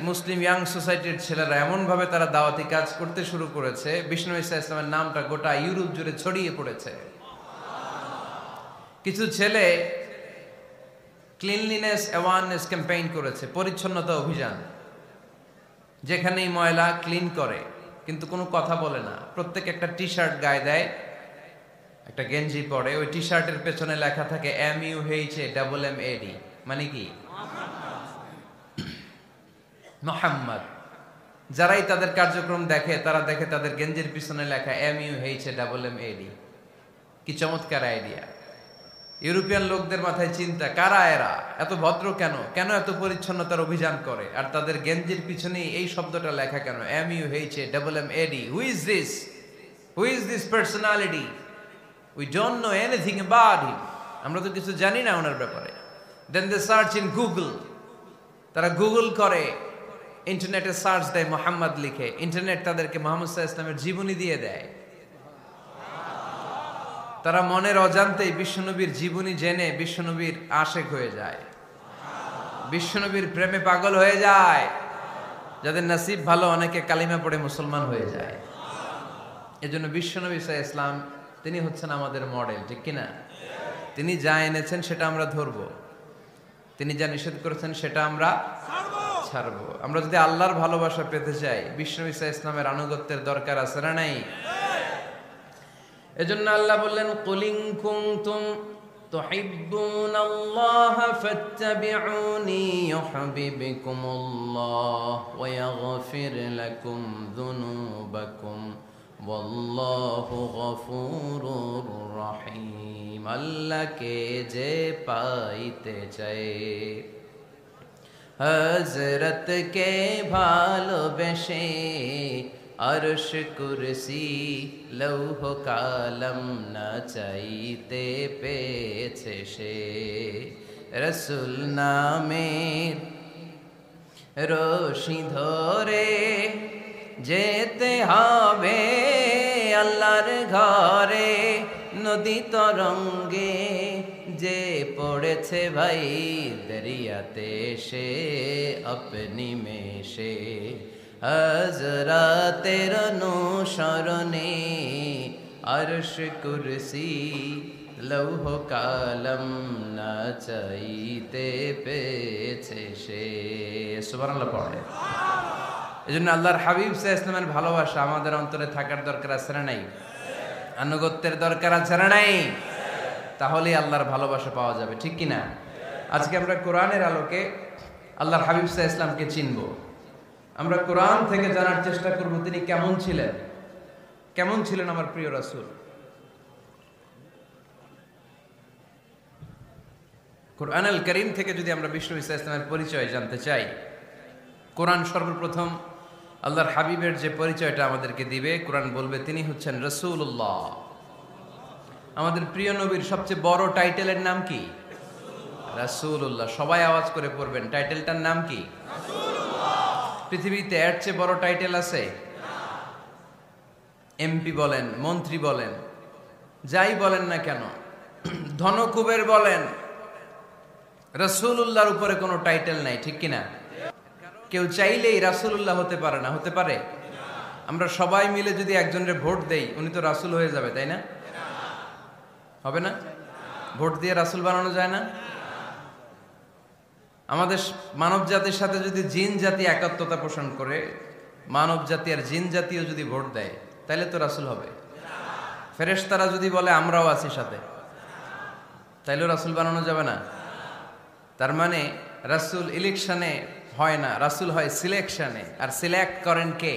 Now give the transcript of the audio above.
মুসলিম young সোসাইটির ছেলেরা এমনভাবে তারা দাওয়াতি কাজ করতে শুরু করেছে, বিষ্ণু ঈসা ইসলামের নামটা গোটা ইউরোপ জুড়ে ছড়িয়ে পড়েছে। কিছু ছেলে ক্লিনলিনেস অ্যাওয়ারনেস ক্যাম্পেইন করেছে, পরিচ্ছন্নতা অভিযান, যেখানেই ময়লা ক্লিন করে, কিন্তু কোনো কথা বলে না। প্রত্যেক একটা টি শার্ট গায়ে দেয়, একটা গেঞ্জি পরে, ওই টি শার্টের পেছনে লেখা থাকে MUHAMMAD, মানে কি মোহাম্মদ। যারাই তাদের কার্যক্রম দেখে, তারা দেখে তাদের গেঞ্জির পিছনে লেখা MUHAMMAD। কি চমৎকার আইডিয়া! ইউরোপিয়ান লোকদের মাথায় চিন্তা, কারা এরা, এত ভদ্র কেন, কেন এত পরিচ্ছন্নতার অভিযান করে, আর তাদের গেঞ্জির পিছনে এই শব্দটা লেখা কেন, MUHAMMAD। Who is this personality? We don't know anything about him. আমরা তো কিছু জানি না ওনার ব্যাপারে। দেন দে সার্চ ইন গুগল। তারা গুগল করে, ইন্টারনেটে সার্চ দেয়, মোহাম্মদ লিখে, ইন্টারনেট তাদেরকে মুহাম্মদ সাল্লাল্লাহু আলাইহি ওয়াসাল্লামের জীবনী দিয়ে দেয়। তারা মনের অজান্তেই বিশ্বনবীর জীবনী জেনে বিশ্বনবীর আশেক হয়ে যায়, বিশ্বনবীর প্রেমে পাগল হয়ে যায়। যাদের নসিব ভালো, অনেকে কালিমা পড়ে মুসলমান হয়ে যায়। এজন্য বিশ্বনবী সাল্লাল্লাহু আলাইহি ওয়াসাল্লাম তিনি হচ্ছেন আমাদের মডেল, ঠিক কিনা? তিনি যা এনেছেন সেটা আমরা ধরবো, তিনি যা নিষেধ করেছেন সেটা আমরা ছাড়বো। আমরা যদি আল্লাহর ভালোবাসা পেতে চাই, বিশ্বনবী সাল্লাল্লাহু আলাইহি ওয়াসাল্লামের আনুগত্যের দরকার আছে না নাই? এজন্য আল্লাহ বললেন, কুল ইন কুনতুম তুহিব্বুনাল্লাহা ফাত্তাবিউনি ইউহিব্বুকুমুল্লাহ ওয়া ইয়াগফির লাকুম যুনুবাকুম ওয়াল্লাহু গফুরুর রহিম। আল্লাহকে যে পাইতে চায়, হযরতকে ভালোবেসে আরশ কুরসি লৌহ কালম না চাইতে পেয়েছে সে। রসুল নামের রশি ধরে যেতে হবে আল্লাহর ঘরে। নদী তরঙ্গে যে পড়েছে ভাই দরিয়াতে, সে আপনি মেশে হযরতের অনুসরণে আরশ কুরসি লৌহ কালম না চাইতে পেয়েছে সে। সুবহানাল্লাহ পড়ে। এজন্য আল্লাহর হাবিব সাল্লাল্লাহু আলাইহি ওয়াসাল্লামের ভালোবাসা আমাদের অন্তরে থাকার দরকার আছে না নাই? আনুগত্যের দরকার আছে না নাই? তাহলেই আল্লাহর ভালোবাসা পাওয়া যাবে, ঠিক কিনা? আজকে আমরা কোরআনের আলোকে আল্লাহর হাবিব সাল্লাল্লাহু আলাইহি ওয়াসাল্লামকে চিনব। আমরা কোরআন থেকে জানার চেষ্টা করব তিনি কেমন ছিলেন, কেমন ছিলেন আমার প্রিয় রাসূল। কোরআনুল কারীম থেকে যদি আমরা বিশ্বনবী সাল্লাল্লাহু আলাইহি ওয়াসাল্লামের পরিচয় জানতে চাই, কোরআন সর্বপ্রথম আল্লাহর হাবিবের যে পরিচয়টা আমাদেরকে দিবে, কোরআন বলবে তিনি হচ্ছেন রাসূলুল্লাহ। আমাদের প্রিয় নবীর সবচেয়ে বড় টাইটেলের নাম কি? রাসূলুল্লাহ। সবাই আওয়াজ করে পড়বেন, টাইটেলটার নাম কি? পৃথিবীতে এর চেয়ে বড় টাইটেল আছে? এমপি বলেন, মন্ত্রী বলেন, যাই বলেন না কেন, ধনকুবের বলেন, রাসূলুল্লাহর উপরে কোনো টাইটেল নাই, ঠিক কিনা? কেউ চাইলেই রাসূলুল্লাহ হতে পারে না, হতে পারে? আমরা সবাই মিলে যদি একজনের ভোট দেই, উনি তো রাসূল হয়ে যাবে, তাই না? হবে না? ভোট দিয়ে রাসূল বানানো যায় না? আমাদের মানব জাতির সাথে যদি জিন জাতি একাত্মতা পোষণ করে, মানব জাতি আর জিন জাতিও যদি ভোট দেয়, তাহলে তো রাসূল হবে। ফেরেশতারা যদি বলে আমরাও আছি সাথে, তাইলেও রাসূল বানানো যাবে না। তার মানে রাসূল ইলেকশনে হয় না, রাসূল হয় সিলেকশনে। আর সিলেক্ট করেন কে?